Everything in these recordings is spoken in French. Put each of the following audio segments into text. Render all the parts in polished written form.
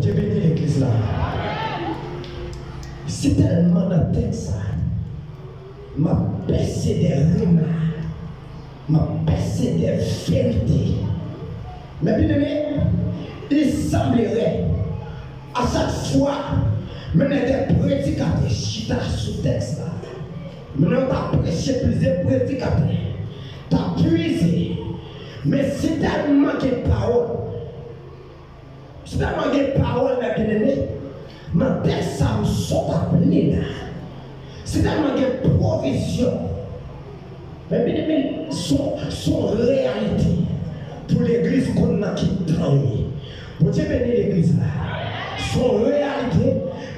Dieu bénit l'église là. C'est tellement dans le texte, m'a percé des rumeurs, m'a percé des vérités. Mais bien aimé, il semblerait à chaque fois, même des prédicateurs, chita sous texte là. Maintenant, tu as prêché plusieurs prédicateurs, tu as puisé, mais c'est tellement de paroles. C'est tellement de paroles, mes bien-aimés. Dans texte, ça me saute à plein. C'est tellement de provisions. Mais bien aimé, son réalité pour l'église qu'on a qui travaille. Pour Dieu bénir l'église là. Son réalité,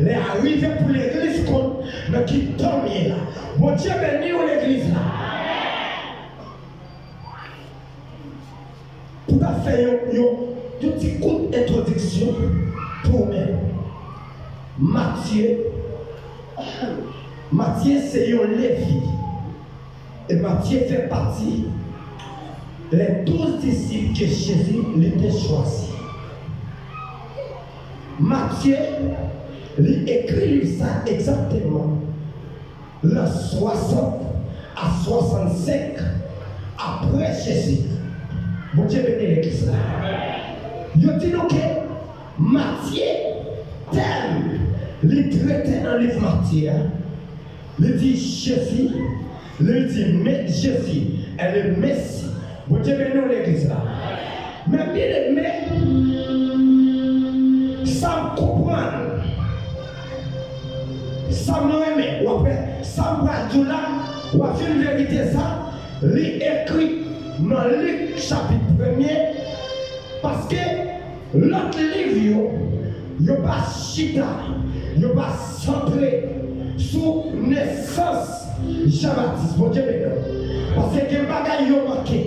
les arrivées pour l'église qu'on a qui travaille là. Pour Dieu bénir l'église là. Pour faire un petit coup d'introduction pour moi. Matthieu c'est un Lévi. Et Matthieu fait partie des 12 disciples que Jésus l'était choisi. Matthieu, il écrit ça exactement le 60 à 65 après Jésus. Bon Dieu bénit l'église là. Il dit que Matthieu thème, il traitait dans le livre Matthieu. Il dit Jésus, il dit mais Jésus est le Messie. Bon Dieu bénit l'église là. Mais bien aimé, ça me comprend. Ça me remet. Ou après, ça me va tout là. Ou après une vérité ça, il écrit dans Luc chapitre 1er. Parce que l'autre livre, il n'y a pas chita, il n'y a pas centré sur naissance Jean-Baptiste. Bon Dieu bénit. Parce que les bagages ont manqué.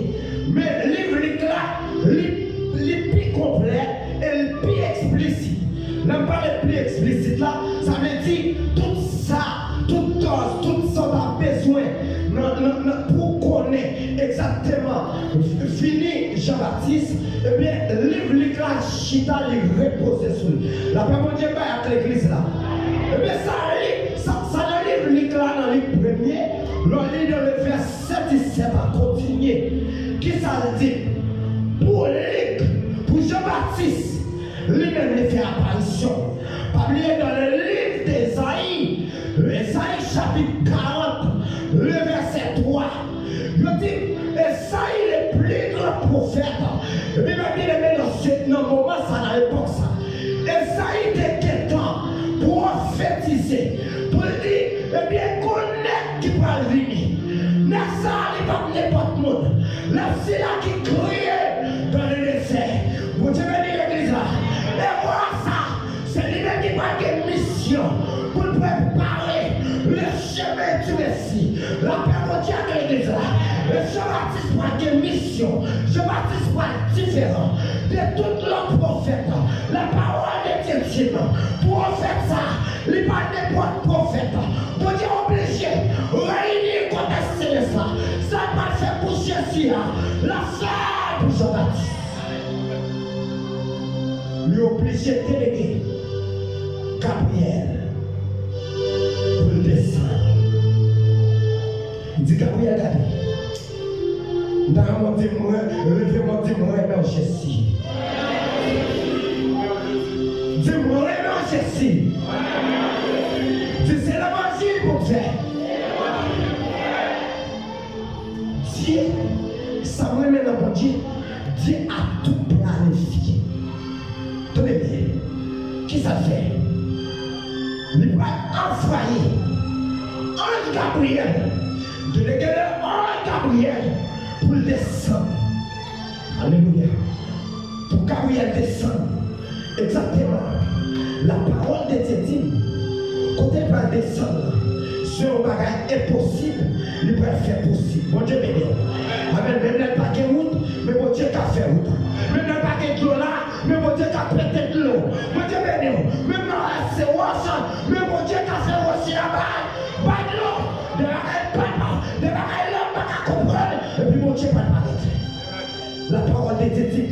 Mais le livre là, il est plus complet et le plus explicite. N'aime pas le plus explicite là, ça veut dire tout ça, toute chose, tout ça a besoin pour connaître exactement fini Jean-Baptiste. Eh bien, le livre là, chita, il repose sur lui. La parole de Dieu va avec l'église là. Eh bien, ça le livre là dans le premier, le livre dans le verset 17 à continuer. Qui ça dit? Pour Jean-Baptiste, lui-même il fait apparition. Parmi dans le livre d'Ésaïe, Ésaïe chapitre 40, le verset 3. Il dit, Ésaïe le plus grand prophète. Et puis il bien aimé dans ce moment, ça dans l'époque ça. Ésaïe était quelqu'un prophétiser. Pour dire, eh bien, connaître qui va venir. N'est-ce pas, il va n'importe monde. La c'est là qui crie dans le désert. Vous devez venir l'église là. Et voilà ça. C'est lui-même qui va avoir une mission pour préparer le chemin du Messie. La parole de Dieu à l'église là. Et Jean-Baptiste va avoir une mission. Jean-Baptiste va être différent de tout l'autre prophète. La parole de Dieu est prophète ça. Il n'est pas n'importe prophète. Vous êtes obligé de réunir contester ça. Ça va faire pour Jésus. La femme pour Jean-Baptiste. Lui obligé de déléguer Gabriel pour le descendre. Il dit Gabriel, regardez. Dans mon témoin, levez mon témoin, non, Jésus. Dis-moi, non, Jésus. C'est l'évangile pour faire. Dieu, ça me met dans mon Dieu. Dieu a tout planifié. Tenez bien. Qui ça fait? Il va envoyer un Gabriel. Déléguer un Gabriel pour descendre. Alléluia. Pour Gabriel descendre. Exactement. La parole de Dieu dit. Quand elle va descendre sur un bagage impossible, il peut faire possible. Bon Dieu béni. Amen. Même n'a pas de route, mais bon Dieu qui a fait route. Même n'a pas de l'eau là, mais bon Dieu qui a pété de l'eau. Bon Dieu béni. Même là, c'est Wassan, mais bon Dieu qui a fait aussi là-bas. Pas de l'eau. De la l'homme pas comprendre. Et puis bon Dieu pas de paraître. La parole de Dieu dit,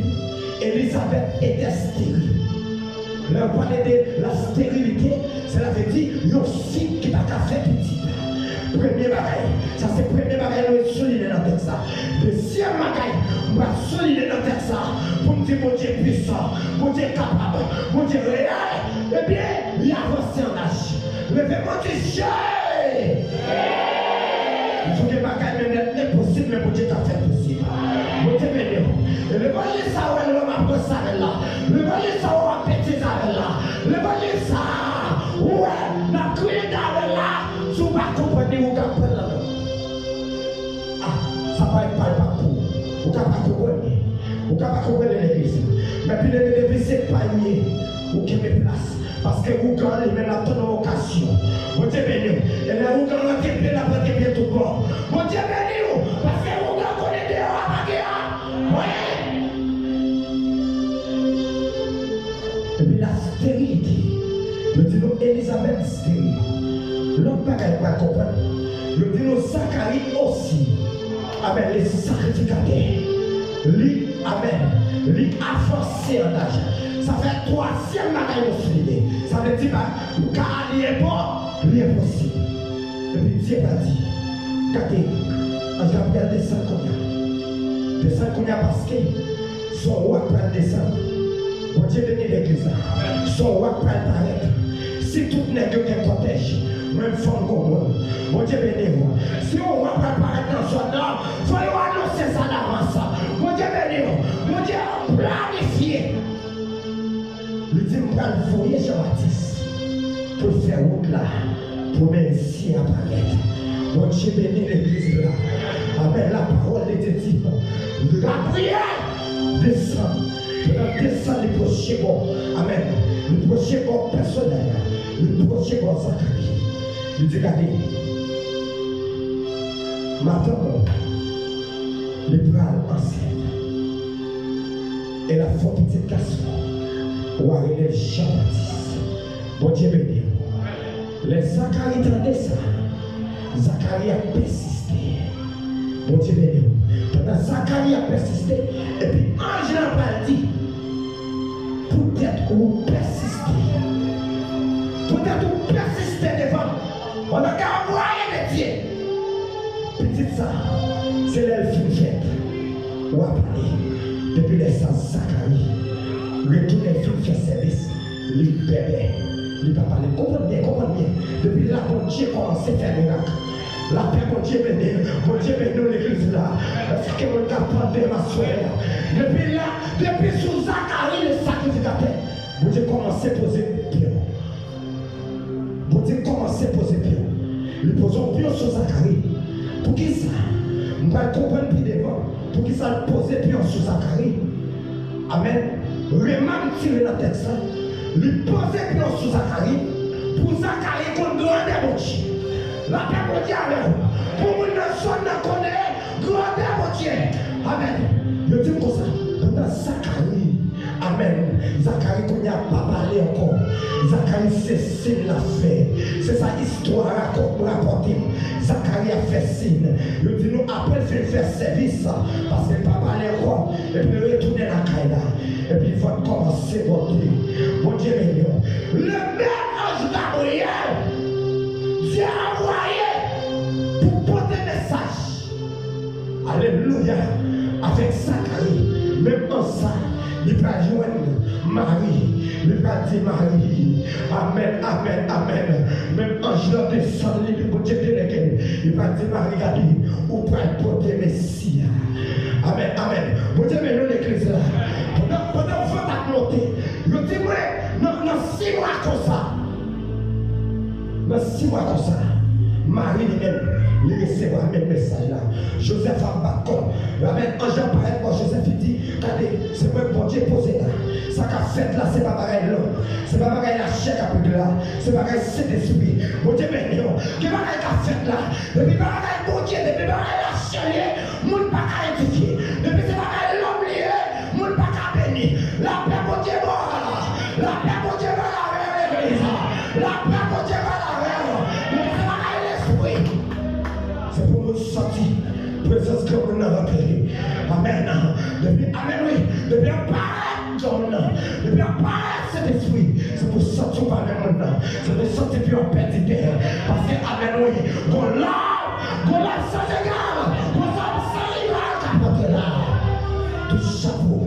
Élisabeth était stérile. Là, on parle de la stérilité, cela veut dire un site qui n'a qu'à faire petit. Premier bagaille, ça c'est premier bagaille, nous sommes solides dans le texte. Deuxième bagaille, nous sommes solides dans le texte pour me dire mon Dieu puissant, mon Dieu capable, mon Dieu réel. Eh bien, il a avancé en âge. Levez-moi du jeu. Il faut que les bagailles même impossible, mais mon Dieu t'a fait possible. Mon Dieu béni. Et le volet ça, ouais, l'homme a pris ça là. Le volet ça, on a pété ça là. Le volet ça, ouais, n'a crié dans là. Si vous ne comprenez pas, vous comprenez là. Ah, ça va être pas pour vous. Vous ne comprenez pas. Vous ne comprenez pas l'église. Mais puis depuis c'est pas mieux. Vous qui me place. Parce que vous gagnez même la tonne occasion. Mon Dieu béni. Et là, vous gagnez la porte bien tout bon. Mon Dieu béni. Parce que vous gagnez dehors à la guerre. Oui. Et puis la stérilité. Nous disons Elisabeth stérile. L'autre bagaille pas comprendre. Nous disons Zacharie aussi. Amen. Les sacrificateurs. Lui, amen. Lui avancé en âge. Ça fait troisième bagaille aussi. Ça veut dire que car il est bon, il est possible. Et puis Dieu a dit, regardez, je vais regarder ça comme ça. Descendre comme ça parce que son roi peut descendre. Bon Dieu bénit l'église là. Son roi peut paraître. Si tout n'est que qu'un protège, même femme comme moi. Bon Dieu bénit moi. Si on va paraître dans son nom, il faut annoncer ça d'avance. Bon Dieu bénit moi. Bon Dieu planifié. Le Dieu va le foyer Jean-Baptiste pour faire route là, pour ainsi apparaître. Bon Dieu bénit l'église là. Amen. La parole était dit. La prière descend. Descend le prochain bon. Amen. Le prochain bon personnel. Le prochain bon Zacharie. Il dit regardez. Maintenant, les bras enceinte. Et la forte petite garçon. Ou à relève Jean-Baptiste. Bon Dieu béni. Les Zacharie entendaient ça. Zacharie a persisté. Bon Dieu béni. Pendant Zacharie a persisté. Et puis ange n'a pas dit. Peut-être que vous persistez. Peut-être que vous persistez devant. On a qu'à envoyer des dieux. Petite ça, c'est l'elfe fête. Ou à parler. Depuis les sens Zacharie. Retourner sur ce service, lui bébé, lui pas parler. Comprenez bien. Depuis là, mon Dieu commence à faire miracle. La paix, mon Dieu béni l'église là. Est-ce que mon capable de ma soeur? Depuis là, depuis sous Zacharie, le sacrificateur, mon Dieu commence à poser pied. Mon Dieu commence à poser pied. Il pose un pied sur Zacharie. Pour qui ça? On va comprendre plus devant. Pour qui ça pose pied sur Zacharie? Amen. Vraiment tiré la tête ça, lui poser pied sur Zacharie, pour Zacharie qu'on doit démontrer. La paix pour Dieu avec vous. Pour une personne qui connaît, gloire à Dieu. Amen. Je dis comme ça, pendant Zacharie, amen. Zacharie qu'on n'y a pas parlé encore. Zacharie c'est signe l'a fait. C'est sa histoire à rapporter. Zacharie a fait signe. Je dis nous après faire service parce qu'il n'a pas parlé encore. Et puis retourner la caïda. Et puis il faut commencer votre vie. Bon Dieu béni. Le même ange Gabriel, Dieu a envoyé pour porter message. Alléluia. Avec Zacharie, même en ça, il va joindre Marie. Il va dire Marie. Amen, amen, amen. Même ange là descend, il va dire il va dire Marie, regardez, où peut porter Messie. Amen, amen. Vous dites, mais nous, l'église là, pendant que vous avez noté, je dis, dans 6 mois comme ça, dans 6 mois comme ça, Marie lui-même, il recevra le même message là. Joseph a battu. Amen. Ange apparaît pour Joseph, il dit, regardez, c'est moi bon Dieu posé là. Ça qu'a fait là, c'est pas pareil là. C'est pas pareil la chair qu'a pris là. C'est pas pareil cet esprit. Bon Dieu béni. Qu'est-ce qu'a fait là? Depuis pas pareil bon Dieu, depuis pas pareil la chair, moun pas qu'à édifier. Depuis c'est pas pareil l'homme lié, moun pas qu'à bénir. La paix bon Dieu va là. La paix bon Dieu va là avec l'église. La paix bon Dieu va là avec nous. Depuis c'est pas pareil l'esprit. C'est pour nous sortir. Présence que nous avons appelé. Amen. Depuis, amen, oui. Depuis apparaître, depuis apparaître cet esprit. Je me sens plus en perdite. Parce que, amen, oui, qu'on l'a sans égard, qu'on l'a sans rival, qu'apporte là. Tout chapeau,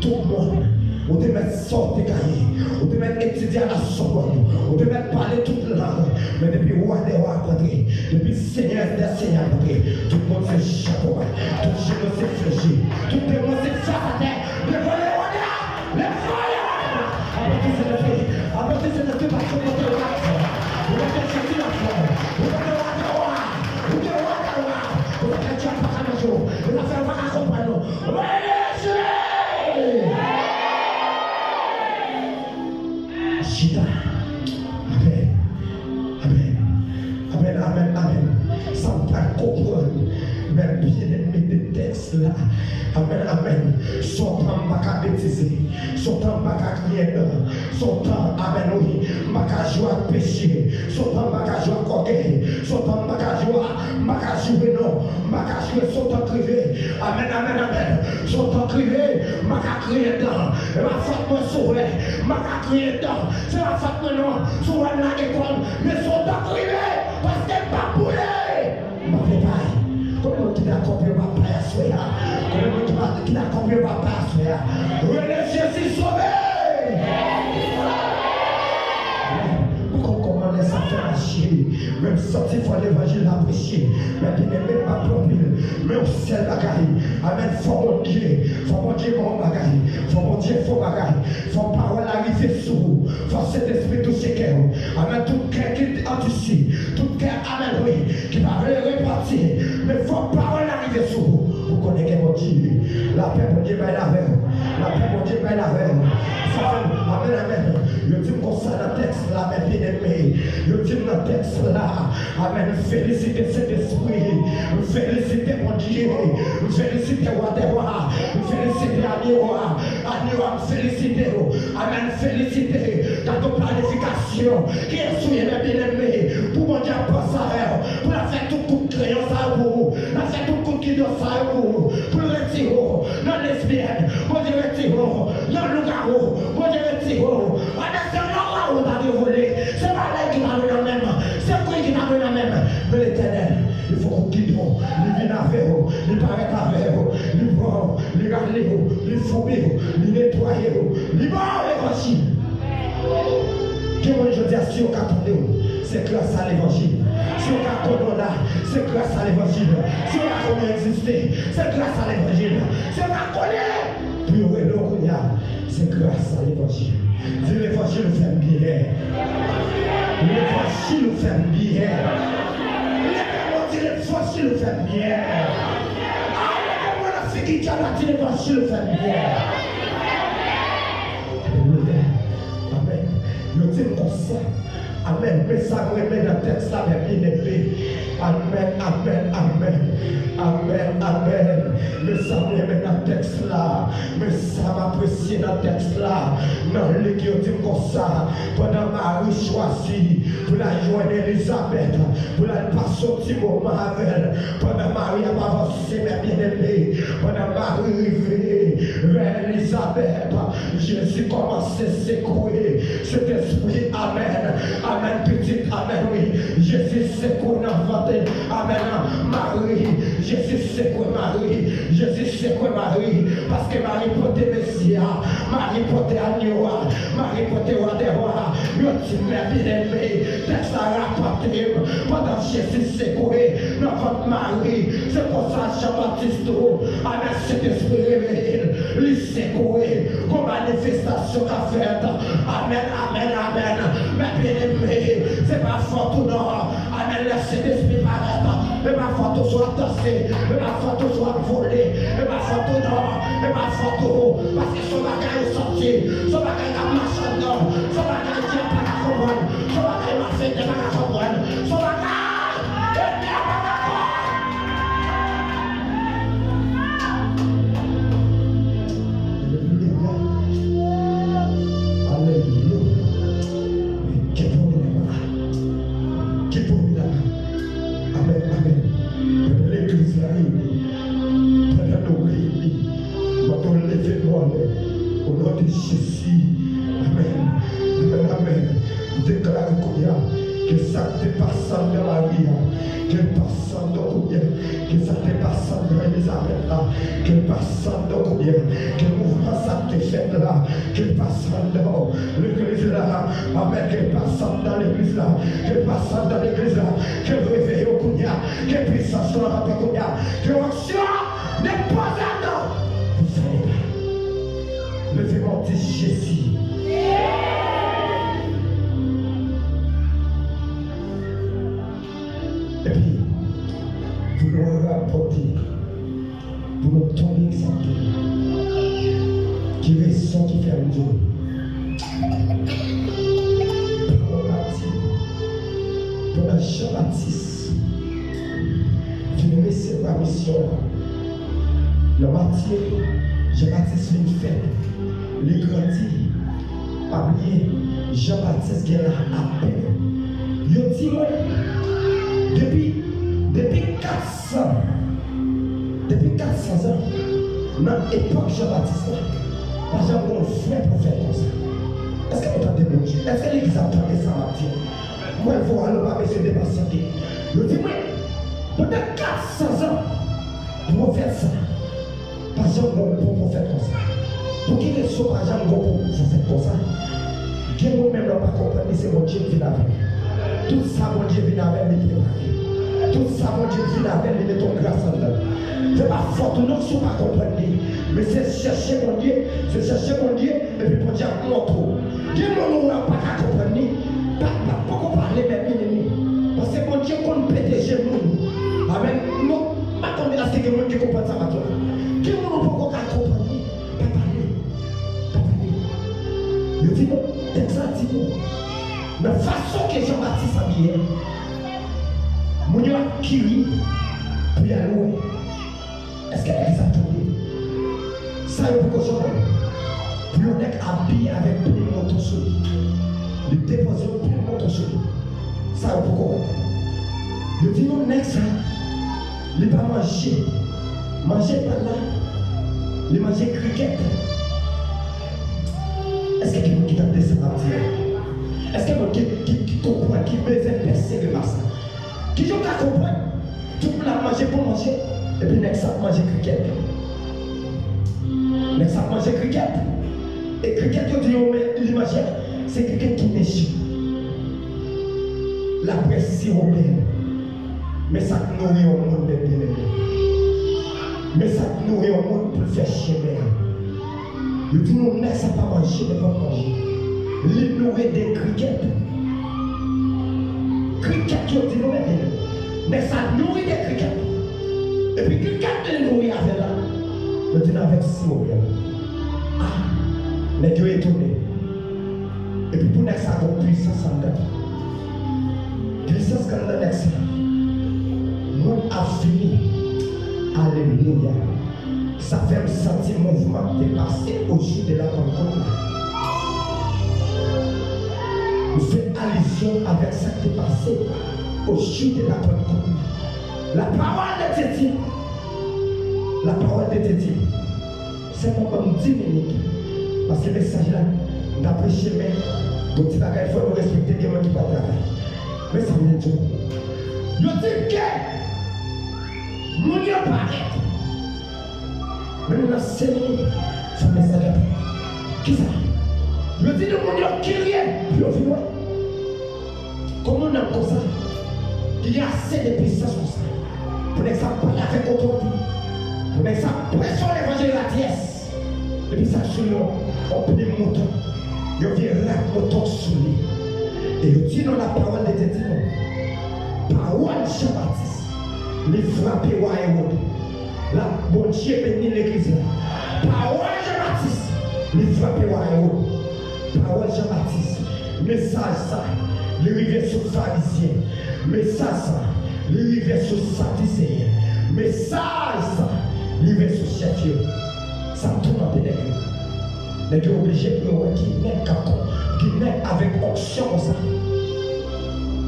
tout le monde. On te met sortir cahier, on te met étudier à la Sorbonne, on te met parler toute langue. Mais depuis roi des rois rencontré, depuis Seigneur des seigneurs rencontré, tout le monde se chapeau, tout le monde se fléchit, tout le monde se faté, les volets les volets. Après c'est le fait, parce qu'on peut le faire. On va faire chercher la foi, on va faire le roi, on va faire le roi, on va faire le roi, on va faire le roi, on va Chita. Amen. Amen. Amen. Amen. Amen. Sans pas comprendre. Mais bien aimé des textes là. Amen. Amen. Son temps m'a qu'à bêtiser. Son temps m'a qu'à crier. Son temps, amen, oui. M'a qu'à jouer à pécher. Son temps m'a qu'à jouer à coquer. Son temps m'a qu'à jouer non. M'a qu'à jouer son temps privé. Amen. Amen. Amen. Son temps privé. M'a qu'à crier dedans. Et ma femme me saurait. M'a qu'à crier dedans. C'est la femme maintenant. Sur la école. Mais son temps privé. Parce qu'elle n'est pas boulée. Ma prépaille. Comment tu as compris ma paix à soi? Comment tu as compris ma paix à soi? René Jésus sauvé! Comment les affaires marcher? Même sortir pour l'évangile à prêcher. Mais tu n'es même pas propre. Mais au ciel bagaille. Amen. Faut mon Dieu mon bagaille. Faut mon Dieu faut bagaille. Faut parole arriver sur vous. Faut cet esprit toucher cœur. Amen. Tout cœur qui est endurci. Tout cœur, amen, oui, qui va repartir. Mais faut parole arriver sur vous. Vous connaissez mon Dieu. La paix mon Dieu va la veille. La paix mon Dieu va la veille. Amen, amen. Je dis comme ça dans le texte là, mes bien-aimés. Je dis dans le texte là. Amen. Félicitez cet esprit. Félicitez mon Dieu. Félicitez roi des rois. Félicitez Aniwa. Aniwa, félicitez. Amen. Félicitez dans ton planification. Qui est souillé, mes bien-aimés. Pour mon Dieu, pense à elle. Pour la faire tout coup de crayon, ça vous. La faire tout coup de guide, ça vous. Pour le retirer dans lesbienne. Mon Dieu, retirer dans le garou. Mon Dieu, retirer. C'est pas là qui n'a rien même. C'est quoi qui n'a rien même. Mais l'éternel, il faut qu'on quitte. Il vient avec vous. Il paraît avec vous. Il prend. Il garde vous. Il fourbe vous. Il nettoie vous. Il barre l'évangile. Que moi je dis à si on attendait vous. C'est grâce à l'évangile. Si on a connu là, c'est grâce à l'évangile. Si on a connu exister, c'est grâce à l'évangile. Si on a connu, puis on est là, c'est grâce à l'évangile. Dis l'évangile nous fait bien. L'évangile nous fait bien. L'évangile nous fait bien. L'évangile nous fait bien. Amen. Je dis comme ça. Amen. Mais ça me remet dans le texte là, bien aimé. Amen, amen, amen. Amen, amen. Mais ça me remet dans le texte là. Mais ça m'apprécie dans le texte là. Dans le qui dit comme ça. Pendant Marie choisit pour la joindre Elisabeth. Pour la passer au petit moment avec elle. Pendant Marie a avancé, mes bien-aimés. Pendant Marie arrivée vers Elisabeth. Jésus commençait à secouer cet esprit. Amen. Amen, petite. Amen, oui. Jésus secoue dans votre. Amen. Marie. Jésus secoue Marie. Jésus secoue Marie. Parce que Marie portait Messia. Marie portait Agneau. Marie portait Roi des Rois. Yo tu m'as bien aimé. Texte à rapporter. Pendant Jésus secoué dans votre Marie. C'est pour ça Jean-Baptiste. Amen. Cet esprit réveillé. Lui secoué. Comme manifestation qu'a faite. Amen. Amen. Amen. Mais bien aimé. C'est pas fort ou non. Amen. Laissez l'esprit paraître. Et ma photo soit tassée. Et ma photo soit volée. Et ma photo non. Et ma photo. Parce que son bagage est sorti. Son bagage a marché dedans. Son bagage n'est pas à comprendre. Son bagage m'a fait des bagages à comprendre. Son bagage est bien pas d'accord. Alléluia. Amen, amen. L'église là, pendant nos réunis, quand on lève au nom de Jésus, amen. déclare que ça te passe dans la vie, que passe dans que ça te passe dans Elisabeth là, que passe dans que mouvement ça te fait là, que passe dans l'église là, amen, que passe dans l'église là, que passe dans l'église là, que réveille au Kounia, que puissance là, que action n'est pas là. Levez-moi de Jésus. Et puis, vous nous rapportez, vous nous tombez exemple, qui raison qui fait un Dieu. Pour Jean-Baptiste, qui nous recevoir la mission. Le martyr, Jean-Baptiste vient faire. Les grandis, pas oublier, Jean-Baptiste qui est là à peine. Il dit, depuis 400 ans, dans l'époque Jean-Baptiste, par exemple, on fait prophète comme ça. Est-ce que vous entendez mon Dieu? Est-ce que l'église entend ça, Mathieu? Moi, il faut aller pas essayer de patienter. Je dis, oui, pendant 400 ans, pour faire ça, par exemple, on prophète comme ça. Pour qui les sauts, par exemple, on prophète comme ça, que nous-mêmes, nous ne pas comprendre, c'est mon Dieu qui vient avec. Tout ça, mon Dieu vient avec, il préparé. Tout ça, mon Dieu vient avec, il met ton grâce en dedans. Ce n'est pas fort, nous ne sommes pas comprendre. Mais c'est chercher mon Dieu, et puis pour dire mon tour. Dieu nous n'a pas qu'à comprendre, pas parler même ennemi. Parce que mon Dieu qu'on peut protéger nous. Amen. Nous, attendez là, c'est que moi qui comprends ça maintenant. Dieu nous n'a pas qu'à comprendre, pas parler. Je dis non, exactement. La façon que Jean-Baptiste habillé, mon Dieu a crié pour y aller. Est-ce qu'elle est attendue? Ça est pour que je pour le mec habillé avec tous les motos sur lui. Le déposer tous les motos sur lui. Ça est pourquoi? Je dis non, mec, ça, il ne pas manger. Manger par là. Il manger cricket. Est-ce que quelqu'un qui t'a descendu à dire? Est-ce que quelqu'un qui comprend, qui veut percer le masse? Qui j'en comprend? Tout le monde a mangé pour manger. Et puis, next up, manger cricket. Next up, manger cricket. Et cricket, tu dis, l'imagine, c'est cricket qui méchant. La presse si européenne. Mais ça nourrit au monde de bien. Mais ça nourrit au monde pour faire chier. Je dis, nous, next up, pas manger, mais pas manger. Les nourrir des crickets. Cricket, tu dis, nous, mais ça nourrit des crickets. Et puis quelqu'un te nourrit avec là. Je dis avec si mauvais. Ah, mais Dieu est étonné. Et puis pour nous, ça a une puissance en dedans. Puissance en dedans, ça. Nous avons fini. Alléluia. Ça fait me sentir mouvement dépassé au jour de la Pentecôte. Nous faisons allusion avec ça qui est passé au jour de la Pentecôte. La parole de Dieu. La parole de Dieu. C'est pour comme 10 minutes. Parce que le message là, on a prêché, mais donc il faut respecter les gens qui ne pas travailler. Mais ça me dit. Je dis que nous n'y apparaît. Mais nous avons saigné ce message là. Qui ça? Je dis que nous n'y avons crié. Puis on fait comment on a comme ça? Il y a assez de puissance comme ça. Pour que ça parle avec autorité. Pour que ça pression l'évangile de la pièce. Et puis ça sur nous, on peut les moutons. Il vient là, moton sur lui. Et il dit dans la parole de Dieu, parole Jean-Baptiste, les frapper au Hérode. La bon Dieu bénit l'église. Parole Jean-Baptiste, les frapper au Hérode. Parole Jean-Baptiste, message ça, les rivières sur pharisien. Message ça, les rivières sur sadducéen. Message ça, les rivières sur chef. Ça tourne en ténèbres. Les gens obligés de qui naît avec onction comme ça.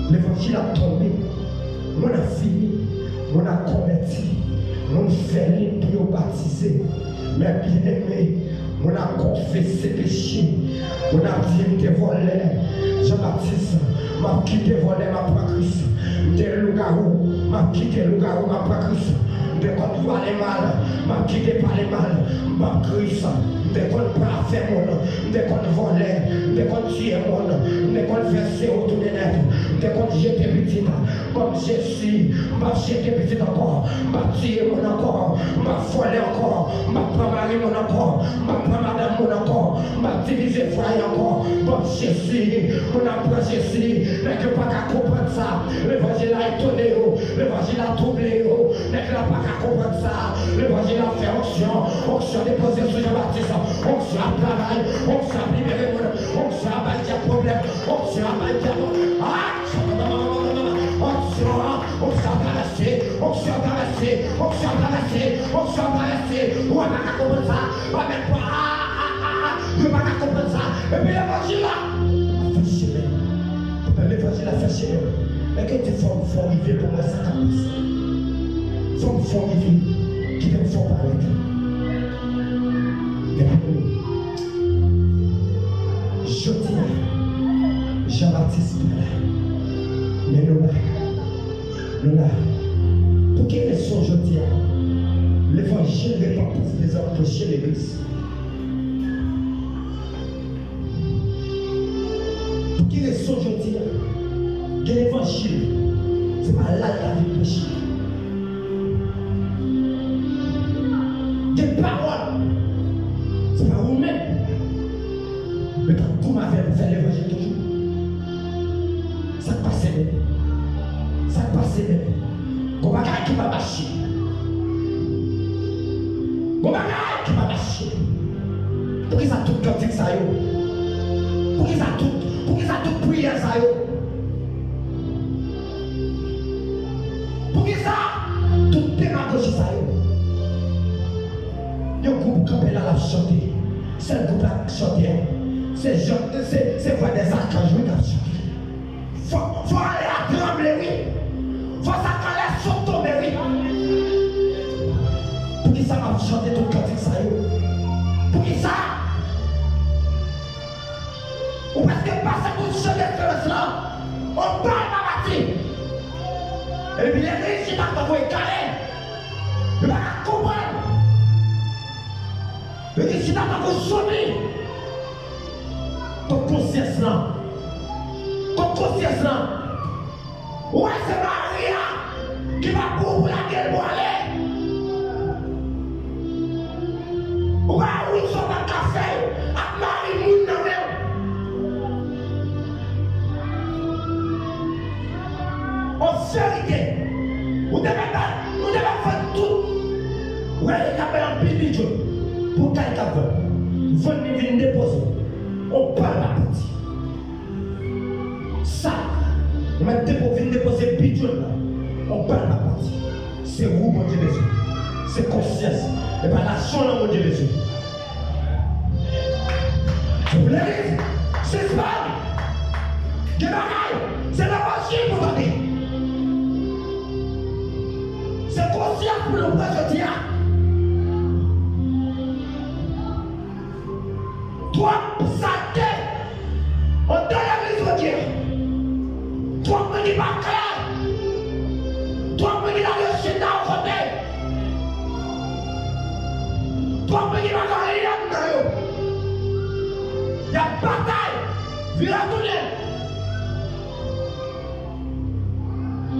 L'évangile a tombé. On a fini. On a converti. On fait les pour baptiser. Mais bien aimé, on a confessé péché. On a dit que volé. Jean-Baptiste, m'a quitté voler, m'a pas Christ. Des loups-garous, m'a quitté loup-garou, m'a pas Christ. Des comptes parler mal, m'a quitté parler mal, m'a Christ. Des comptes pas faire mon, des comptes voler, des comptes tuer mon, des comptes verser autour des nègres, des comptes jeter petit, comme Jésus, m'a jeter petit encore, m'a tuer mon encore, m'a voler encore, m'a pas marier mon encore, m'a pas madame mon encore, m'a diviser frère encore, comme Jésus, on apprend Jésus, n'est que pas qu'à comprendre ça, l'évangile a étonné, l'évangile a troublé, n'est que pas qu'à comprendre ça, l'évangile a fait onction déposée sur Jean-Baptiste, onction à travail, onction à libérer, onction à battre des problèmes, onction à battre des onction à traverser, onction à traverser, onction à traverser, onction à traverser, on n'a qu'à comprendre ça, on n'a pas, je n'ai pas qu'à comprendre ça, et puis l'évangile a fait chier, l'évangile a fait chier, et que tu faut arriver pour moi, ça capace, faut arriver, qui te faut paraître. Je dis, Jean-Baptiste, mais nous là, pour quelle raison je dis, l'évangile n'est pas pour les empêcher l'église. Pour quelle raison je dis, que l'évangile, c'est pas là que la vie péché. Des paroles, c'est pas vous-même. Mais quand vous m'avez fait l'évangile toujours, ça passe bien. Ça passe bien. Qu'on va qui va marcher. Qu'on va qui va marcher. Pour qu'ils a tout cantique ça yo. Pour qu'ils a tout prière ça yo. Pour qu'ils a tout pédagogie ça yo. Le groupe campé là la chanter. C'est le groupe là chanter. C'est vrai des archanges qui ont chanté. Faut aller à trembler, oui. Faut s'accrocher sur ton oui. Pour qui ça m'a chanté tout le cantique ça yo. Pour qui ça? Ou parce que parce que vous chantez ce là, on parle pas bâti. Et puis les riches qui t'ont envoyé carré. Ils ne vont pas comprendre. Les riches qui t'ont envoyé sonner. Ton conscience là. Ton conscience là. Ouais, c'est Maria qui va pour la gueule pour aller. Ouais, oui, ça va café. À Marie Moun dans en vérité, vous devez faire tout. Ouais, il y a un petit pour quelqu'un venir déposer. On parle la partie. Ça, maintenant pour venir déposer bidon là, on parle la partie. C'est vous, mon Dieu des yeux. C'est conscience. Et pas l'action là, mon Dieu des yeux. Vous voulez dire? C'est ça. C'est l'évangile pour vous dire. C'est conscience pour le présenter. Toi, Satan, on donne la mise au Dieu. Toi, on dit pas clair. Toi, on dit dans le chien au côté. Toi, on dit pas dans les liens. Il y a bataille. Viens retourner.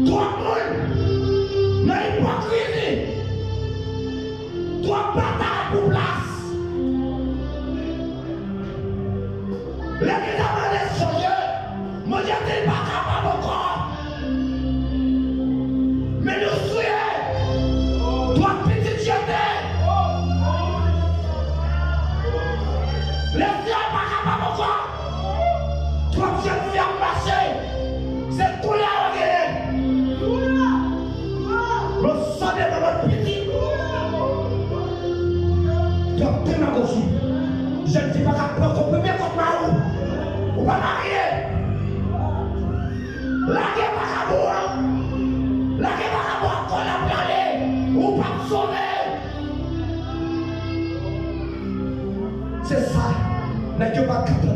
Toi, on n'a pas crié. Toi, bataille pour place. L'église a des changé. Moi, je n'étais pas capable encore. Mais nous soyons. Toi, petit jeté. Les filles sont pas capables encore. Toi, jeune fille à marcher. C'est tout là, le sang de notre petit. Toi, pédagogie. Je ne suis pas capable de comprendre contre Marou. Ou pas marier. La guerre pas à boire. La guerre pas à boire quand la planer. Ou pas sauver. C'est ça. N'est-ce pas capable.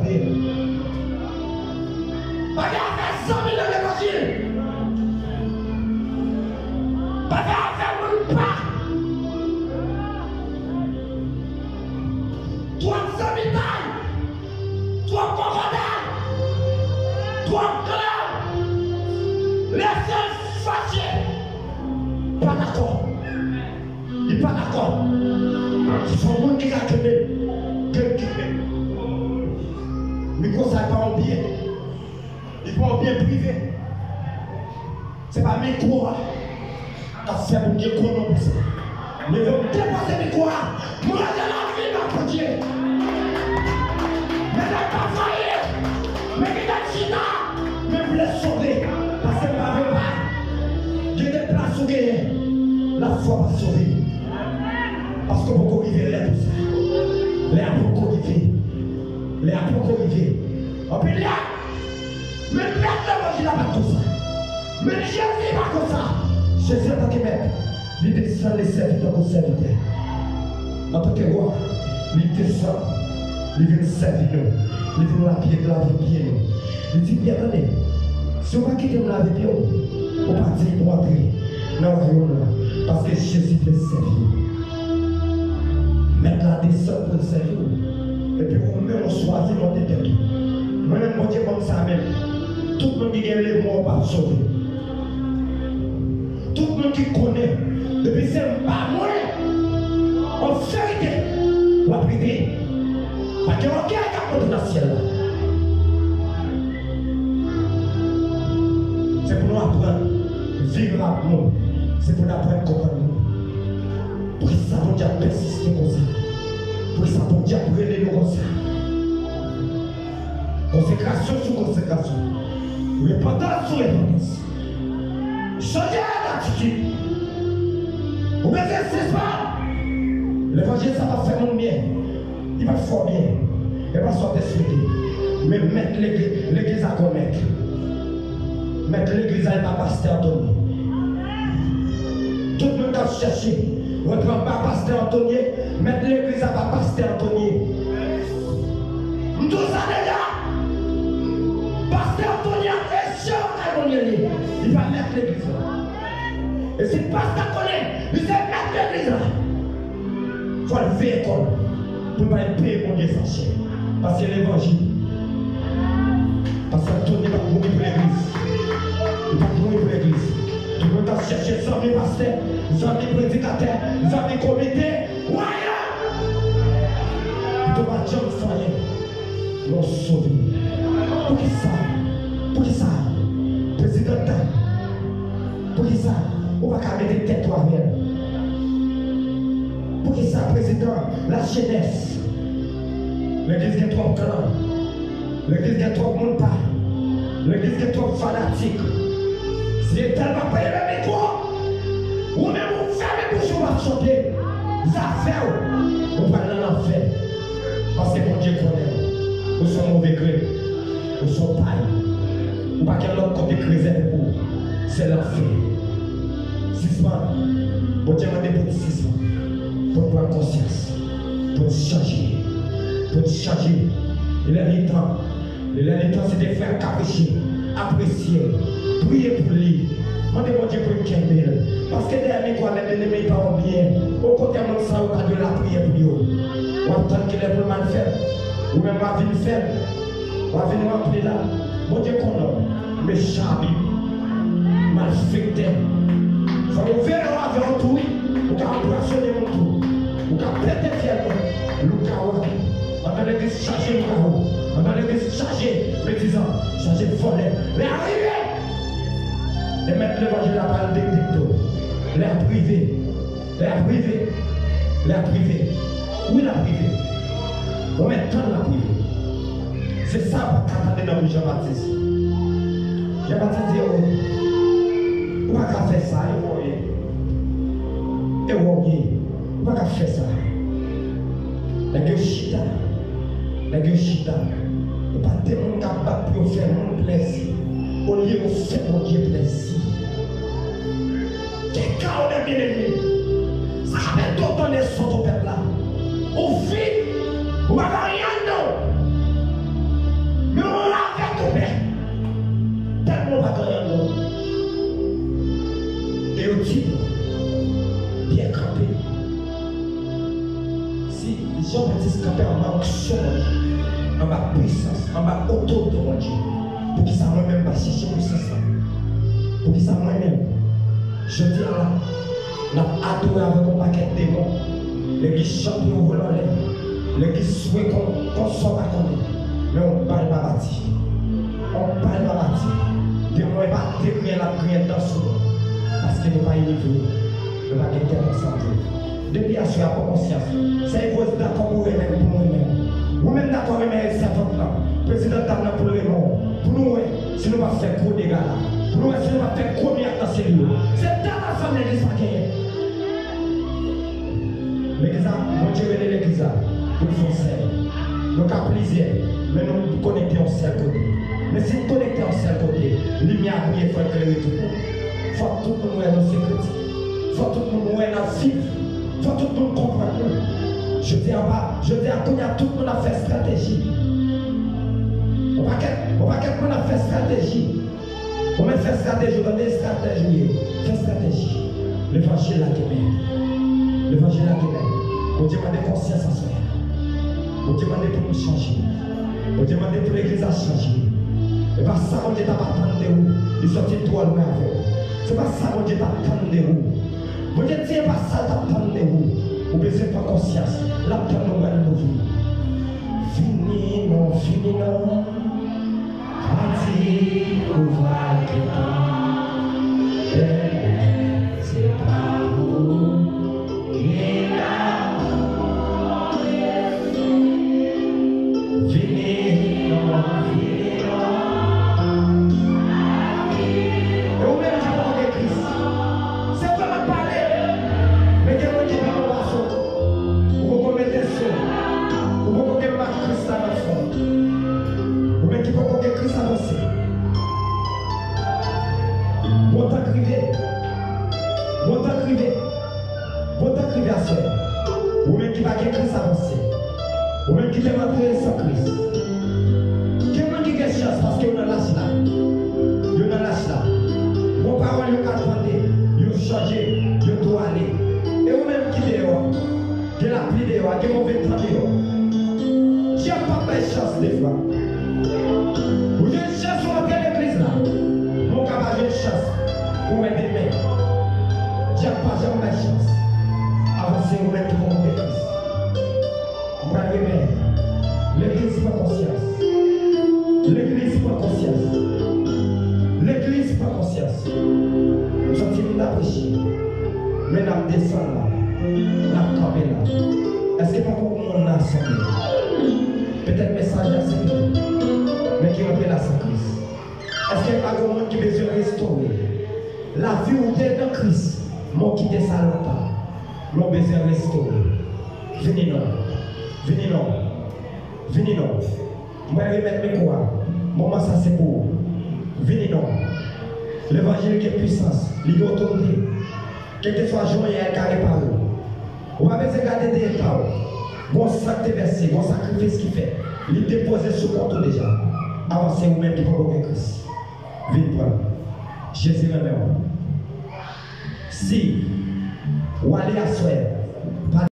Regardez amis dans l'évangile. Pas faire mon pas. Toi, amis taille. Toi, crocodile. Toi, clan. Laissez fâcher. Pas d'accord. Il n'est pas d'accord. C'est son monde qui a créé. Mais quand ça n'est pas en bien, il faut en bien privé. Ce n'est pas mes cours qui a fait mon Dieu pour ça. Mais vous dépasser mes cours, moi j'ai la vie, ma Dieu. Mais je n'ai pas failli. Mais qui est China, mais vous les sauver. Parce que je ne m'avais pas. J'ai des places où gagner. La foi va sauver. Parce que beaucoup vivent là tout ça. Les apôtres vivent. Les apôtres vivent. On peut dire, mais mettre l'évangile avec tout ça. Mais Jésus pas comme ça. Jésus en tant que maître, il descend les serviteurs comme serviteurs. En tant que roi, il descend, il vient servir nous. Il vient laver pied nous. Il dit, bien attendez, si on va quitter nous laver pied, on va partir pour entrer dans le royaume. Parce que Jésus veut servir. Mettre la descente pour servir. Et puis on choisit notre tête. Moi-même, mon Dieu, comme ça même. Tout le monde qui gagne les mots va sauver. Tout le monde qui connaît. Depuis c'est pas moi. En vérité, on va priver. Parce qu'il y a aucun qui dans le ciel. C'est pour nous apprendre à vivre avec nous. C'est pour nous apprendre à comprendre nous. Pour ça, on doit persister comme ça. Pour ça, on doit brûler nous comme ça. Consécration sur consécration. Repentance sur repentance. Changer d'attitude. Vous ne m'exercez pas. L'évangile, ça va faire mon bien. Il va faire bien. Il va sortir souhaiter. Mais mettre l'église à commettre. Mettre l'église à pasteur Anthony. Tout le monde a cherché. Reprendre pas pasteur Anthony. Mettre l'église à pasteur Anthony. Tout ça déjà. Pasteur Anthony est sûr qu'il va mettre l'église là. Et si le pasteur connaît, il sait mettre l'église là. Il faut le faire école pour ne pas être payé pour Dieu sans chair. Parce que l'évangile. Pasteur Anthony va mourir pour l'église. Il va mourir pour l'église. Tout le monde a cherché 100 000 pasteurs, 100 000 prédicateurs, 100 000 comités. Voilà! Il ne va jamais faire. L'on sauve. Pour qui ça? Pour qui ça? Président, pour qui ça? On va pas mettre tête toi-même. Pour qui ça, président? La jeunesse. L'église qui est trop grand. L'église qui est trop monde pas. L'église qui est trop fanatique. Si elle tellement payé le micro, ou même vous fermez bouche, on va chanter. Ça fait, on va dans l'enfer. Parce que mon Dieu connaît. Nous sommes mauvais gré. Nous sommes païens. Ou pas quel autre côté réservé pour. C'est l'enfer. 6 mois. Bon Dieu m'a dit pour 6 mois. Pour prendre conscience. Pour changer. Pour changer. Il est le temps. Il est le temps, c'est de faire capricher. Apprécier. Prier pour lui. Demandez mon Dieu pour le parce que derrière quoi les ennemis pas bien. Au côté de ça, on a de la prière pour eux. On attend qu'il est pour mal faire. Ou même ma vie faire. On va venir appeler là. Mon Dieu qu'on a. Méchant, mal affecté. Il faut ouvrir avec tout. Pour qu'embrasser mon tour. Pour qu'à péter fièrement. Le chaos. On a l'église chargée le chaos. On a l'église chargée. Médisant. Chargée de voler. Mais arrivez. Et mettre l'évangile à parler des dictos. L'air privé. L'air privé. L'air privé. Où est la privée? On met tant la privée. C'est ça qu'on attendait dans Jean-Baptiste. Jean-Baptiste dit, on va pas faire ça, et on va pas faire ça. La gueule chita. La gueule chita. Et pas tellement capable pour faire mon plaisir. Au lieu de faire mon Dieu plaisir. Quel cas on est bien aimé. Ça fait d'autant de son au peuple là. Au vide, on va rien non. Mais on l'a fait tout bien. justice camper en bas action, en bas puissance, en bas autorité, mon Dieu. Pour qu'il ça moi-même pas chercher puissance. Pour qu'il ça moi-même. Je dis là, nous avons adoré avec un paquet de démons. L'église chante au volant, l'église souhaite qu'on soit pas condamné. Mais on parle pas bâti. On parle pas bâti. Démon n'est pas décrié la prière dans ce monde. Parce qu'il n'est pas élevé. Il va gagner la santé. Depuis à ce qu'il a conscience, c'est une cause d'accord pour vous-même, pour nous-mêmes. Vous-même d'accord, mais c'est votre nom. Président d'Amna pour le monde. Pour nous, si nous ne pas faire gros dégâts là. Pour nous, si nous ne pas faire gros bien dans ces lieux. C'est dans la famille de l'église qui est. L'église, mon Dieu, l'église, pour le faire. Nous avons plaisir, mais nous connectons au seul côté. Mais si nous connectons au seul côté, lumière brille, il faut éclairer tout le monde. Il faut que tout le monde ait nos sécurités. Il faut que tout le monde ait nos vivre. Il faut que tout le monde comprenne. Je dis en bas, je dis à tout le monde a fait stratégie. On va qu'être monde a fait stratégie. On va faire stratégie, on va faire stratégie. Faire stratégie. L'évangile là qui est. L'évangile là qui est. On demande conscience à soi. On demande pour nous changer. On demande pour l'église à changer. Et pas ça qu'on dit t'attendre de où. Il sortit toi loin avec. C'est pas ça qu'on dit t'attendre de où. Vous dites c'est pas ça t'attendre de où. Vous ne pas conscience. L'attendre nous va nous vivre. Fini non, fini non. Parti ouvrage de temps. C'est pas vous qui est là. Ou-même qui va gagner Christ avancé. Ou-même qui va rentrer sans Christ. Quelqu'un qui a chance parce qu'il y a un lâche là. Il y a un lâche là. Vos paroles, ils ont attendu, ils ont changé, ils doivent aller. Et vous-même qui est dehors, qui est la pluie dehors, qui est mauvais temps dehors. Qui n'a pas de chance des fois. Vous avez une chance pour entrer l'église là. Mon camarade a une chance pour mettre des mains. Qui n'a pas jamais de chance. Avancez vous-même qui vont monter Christ. Vous allez remettre. L'église prend conscience. L'église prend conscience. L'église prend conscience. Nous sommes venus d'apprécier. Mais nous descendons là. Nous campons là. Est-ce que pas beaucoup de monde a assemblé? Peut-être message à ce pays. Mais qui rentre là sans Christ. Est-ce qu'il n'y a pas de monde qui besoin de restaurer? La vie où tu es dans Christ, mon quitté ça longtemps. Mon besoin de restaurer. Venez non. Venez non. Venez non. Je vais remettre mes quoi. Moment ça c'est pour vous. Venez non. L'évangile qui est puissance. Il est autorité. Quel que soit le jour, il y a un carré par eux. On va besoin de garder des états. Bon sac versé, bon sacrifice qu'il fait. Il est déposé sur le compte déjà. Avancez vous-même qui peut aucun Christ. Venez prendre. Jésus est même. Si. Ou aller à soi.